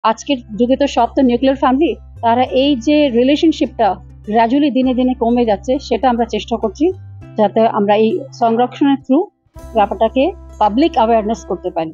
আজকের যুগে তো সব তো নিউক্লিয়ার ফ্যামিলি, তারা এই যে রিলেশনশিপটা গ্র্যাজুয়ালি দিনে দিনে কমে যাচ্ছে, সেটা আমরা চেষ্টা করছি যাতে আমরা এই সংরক্ষণের থ্রু ব্যাপারটাকে পাবলিক অ্যাওয়ারনেস করতে পারি।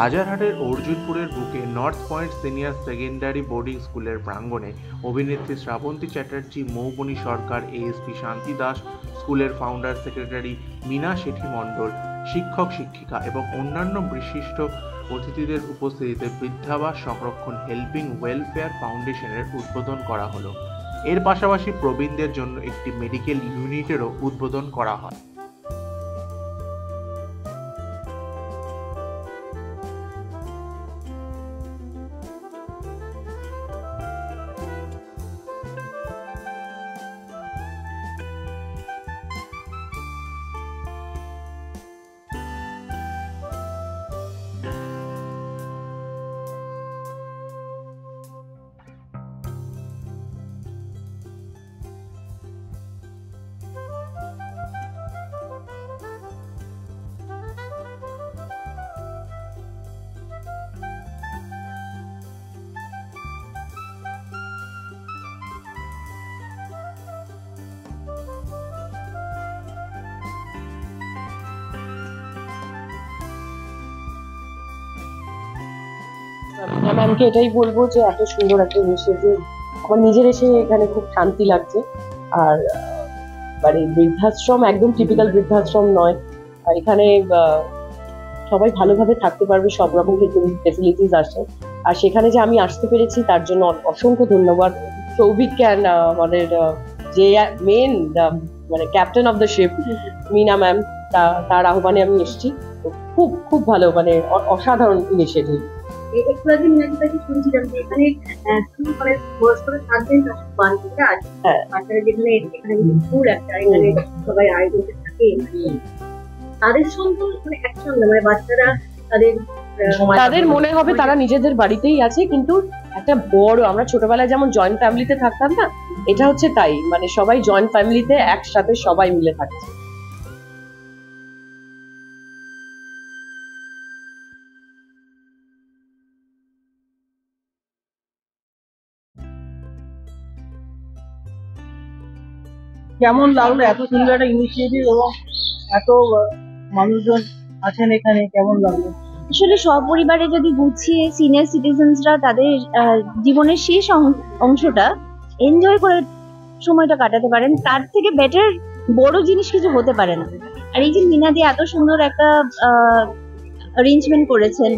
রাজারহাটের অর্জুনপুরের বুকে north point senior secondary boarding স্কুলের প্রাঙ্গণে অভিনেত্রী শ্রাবন্তী চ্যাটার্জি, মৌবনী সরকার, এএসপি শান্তি দাস, স্কুলের ফাউন্ডার সেক্রেটারি মীনা শেঠি মণ্ডল, শিক্ষক শিক্ষিকা এবং অন্যান্য বিশিষ্ট অতিথিদের উপস্থিতিতে বৃদ্ধাবাস সংরক্ষণ হেল্পিং ওয়েলফেয়ার ফাউন্ডেশনের উদ্বোধন করা হলো। এর পাশাপাশি প্রবীণদের জন্য একটি মেডিকেল ইউনিটেরও উদ্বোধন করা হয়। ম্যামকে এটাই বলবো যে এত সুন্দর একটা ইনিশিয়েটিভ, আমার নিজের এসে এখানে খুব শান্তি লাগছে। আর মানে বৃদ্ধাশ্রম একদম টিপিক্যাল বৃদ্ধাশ্রম নয়, আর এখানে সবাই ভালোভাবে থাকতে পারবে, সব রকম ফেসিলিটিস আসে। আর সেখানে যে আমি আসতে পেরেছি তার জন্য অসংখ্য ধন্যবাদ সৌভিককে, আমাদের যে মেন মানে captain of the ship Meena ma'am, তার আহ্বানে আমি এসেছি। খুব খুব ভালো, মানে অসাধারণ ইনিশিয়েটিভ। একটু আগে মিনাদিকে শুনছিলাম যে এখানে বয়স্করা থাকবেন, তার সাথে বাচ্চারা আছে, বাচ্চারা যেখানে এখানে স্কুল একটা এখানে সবাই আয়োজন থাকে, তাদের সঙ্গে মানে একসঙ্গে মানে বাচ্চারা তাদের মনে হবে তারা নিজেদের বাড়িতেই আছে, কিন্তু একটা বড়, আমরা ছোটবেলায় যেমন জয়েন্ট ফ্যামিলিতে থাকতাম না, এটা হচ্ছে তাই, মানে সবাই জয়েন্ট ফ্যামিলিতে একসাথে সবাই মিলে থাকছে। কেমন লাগলো এত সুন্দর একটা ইনিশিয়েটিভ এবং এত মানুষজন আছেন এখানে, কেমন লাগলো? আসলে সপরিবারে যদি গুছিয়ে সিনিয়র সিটিজেন্সরা তাদের জীবনের শেষ অংশটা এনজয় করে সময়টা কাটাতে পারেন, তার থেকে বেটার বড় জিনিস কিছু হতে পারে না। আর এই যে মিনাদি এত সুন্দর একটা অ্যারেঞ্জমেন্ট করেছেন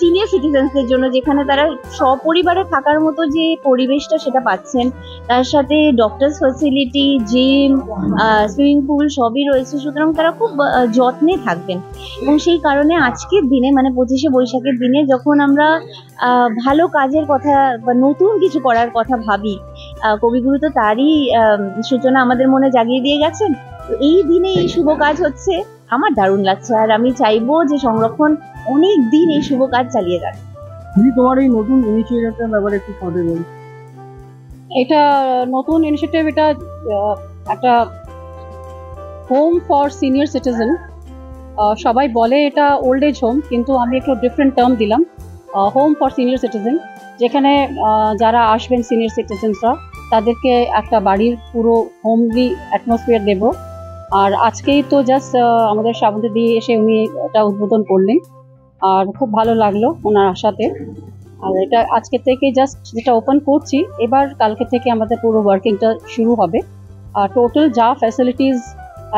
সিনিয়র সিটিজেন্সদের জন্য, যেখানে তারা সপরিবারে থাকার মতো যে পরিবেশটা সেটা পাচ্ছেন, তার সাথে doctors facility, gym, swimming pool সবই রয়েছে, সুতরাং তারা খুব যত্নে থাকবেন। এবং সেই কারণে আজকের দিনে মানে 25শে বৈশাখের দিনে যখন আমরা ভালো কাজের কথা বা নতুন কিছু করার কথা ভাবি, কবিগুরু তো তারই সূচনা আমাদের মনে জাগিয়ে দিয়ে গেছেন। তো এই দিনে এই শুভ কাজ হচ্ছে, আমার দারুণ লাগছে। আর আমি চাইবো যে সংরক্ষণ অনেক দিন এই শুভ কাজ চালিয়ে যাবে। তোমার এই নতুন ইনিশিয়েটিভটার ব্যাপারে একটু কথা বলুন। এটা নতুন ইনিশিয়েটিভ, এটা একটা হোম ফর সিনিয়র সিটিজেন। সবাই বলে এটা ওল্ড এজ হোম, কিন্তু আমি একটু ডিফারেন্ট টার্ম দিলাম, হোম ফর সিনিয়র সিটিজেন, যেখানে যারা আসবেন সিনিয়র সিটিজেন্সরা তাদেরকে একটা বাড়ির পুরো হোমলি অ্যাটমসফিয়ার দেব। আর আজকেই তো জাস্ট আমাদের শ্রাবন্তী দিয়ে এসে উনি এটা উদ্বোধন করলেন, আর খুব ভালো লাগলো ওনার আসাতে। আর এটা আজকে থেকে জাস্ট যেটা ওপেন করছি, এবার কালকে থেকে আমাদের পুরো ওয়ার্কিংটা শুরু হবে। আর টোটাল যা ফ্যাসিলিটিস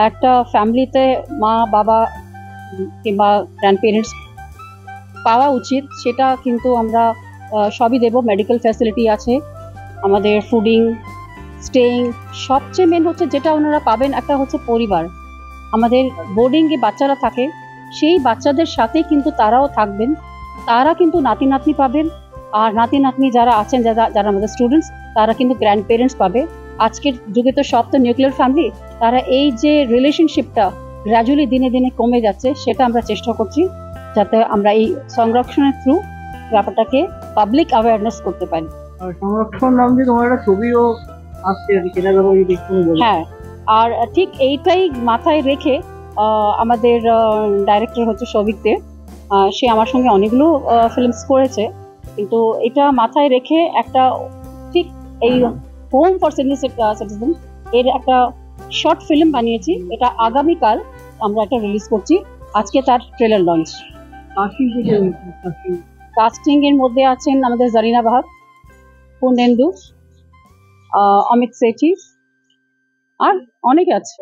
একটা ফ্যামিলিতে মা বাবা কিংবা গ্র্যান্ড পেরেন্টস পাওয়া উচিত, সেটা কিন্তু আমরা সবই দেব। মেডিকেল ফ্যাসিলিটি আছে, আমাদের ফুডিং, স্টেইং, সবচেয়ে মেন হচ্ছে যেটা ওনারা পাবেন একটা হচ্ছে পরিবার। আমাদের বোর্ডিংয়ে বাচ্চারা থাকে, সেই বাচ্চাদের সাথে কিন্তু তারাও থাকবেন, তারা কিন্তু নাতি নাতনি পাবেন। আর নাতি নাতনি যারা আছেন, যারা আমাদের স্টুডেন্টস, তারা কিন্তু গ্র্যান্ড পেরেন্টস পাবে। আজকের যুগে তো সব তো নিউক্লিয়ার ফ্যামিলি, তারা এই যে রিলেশনশিপটা গ্র্যাজুয়ালি দিনে দিনে কমে যাচ্ছে, সেটা আমরা চেষ্টা করছি যাতে আমরা এই সংরক্ষণের থ্রু ব্যাপারটাকে পাবলিক অ্যাওয়ারনেস করতে পারি। আর সংরক্ষণ নাম দিয়ে তোমার একটা ছবিও আসছে আর কি, সেটা ব্যাপারে যদি একটু বলো। হ্যাঁ, আর ঠিক এইটাই মাথায় রেখে আমাদের ডাইরেক্টর হচ্ছে সৌভিক দে, সে আমার সঙ্গে অনেকগুলো ফিল্মস করেছে, কিন্তু এটা মাথায় রেখে একটা ঠিক এই হোম ফর সিনিয়র সিটিজেন এর একটা শর্ট ফিল্ম বানিয়েছি। এটা আগামীকাল আমরা এটা রিলিজ করছি, আজকে তার ট্রেলার লঞ্চ। কাস্টিং এর মধ্যে আছেন আমাদের জারিনা বাহাক, পূর্ণেন্দু, অমিত সেঠি আর অনেকে আছে।